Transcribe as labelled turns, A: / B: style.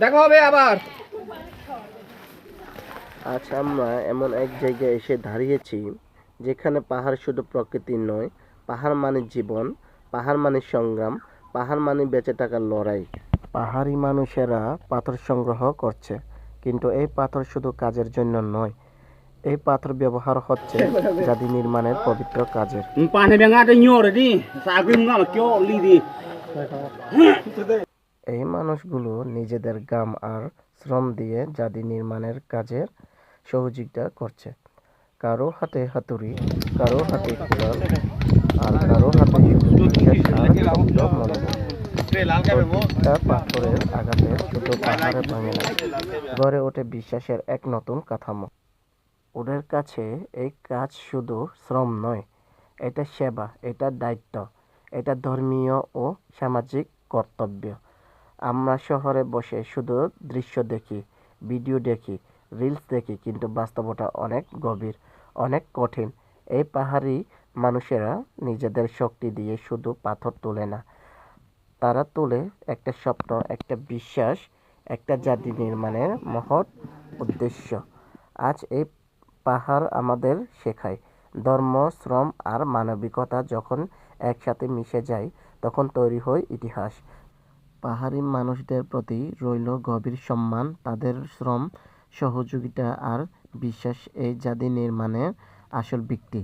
A: দেখা হবে আবার।
B: আজ আমরা এমন এক জায়গায় এসে দাঁড়িয়েছি যেখানে পাহাড় শুধু প্রকৃতির নয়, পাহাড় মানে জীবন, পাহাড় মানে সংগ্রাম, পাহাড় মানে বেঁচে থাকার লড়াই। পাহাড়ি মানুষেরা পাথর সংগ্রহ করছে, কিন্তু এই পাথর শুধু কাজের জন্য নয়, এই পাথর ব্যবহার হচ্ছে জাতি নির্মাণের পবিত্র কাজের। এই মানুষগুলো নিজেদের ঘাম আর শ্রম দিয়ে জাতি নির্মাণের কাজের সহযোগিতা করছে। কারো হাতে হাতুড়ি, কারো হাতে কুড়াল, আর কারো হাতে শুধু বিশ্বাস আর শক্ত মনোবল। প্রত্যেকটা পাথরের আঘাতে শুধু পাহাড়ে ভাঙে না, গড়ে ওঠে বিশ্বাসের এক নতুন কাঠামো। ওদের কাছে এই কাজ শুধু শ্রম নয়, এটা সেবা, এটা দায়িত্ব, এটা ধর্মীয় ও সামাজিক কর্তব্য। আমরা শহরে বসে শুধু দৃশ্য দেখি, ভিডিও দেখি, রিলস দেখি, কিন্তু বাস্তবতা অনেক গভীর, অনেক কঠিন। এই পাহাড়ি মানুষেরা নিজেদের শক্তি দিয়ে শুধু পাথর তোলে না, তারা তোলে একটা স্বপ্ন, একটা বিশ্বাস, একটা জাতি নির্মাণের মহৎ উদ্দেশ্য। আজ এই পাহাড় আমাদের শেখায়, ধর্ম, শ্রম আর মানবিকতা যখন একসাথে মিশে যায়, তখন তৈরি হয় ইতিহাস। পাহাড়ি মানুষদের প্রতি রইল গভীর সম্মান, তাদের শ্রম, সহযোগিতা আর বিশ্বাস এই জাতি নির্মাণের আসল ভিত্তি।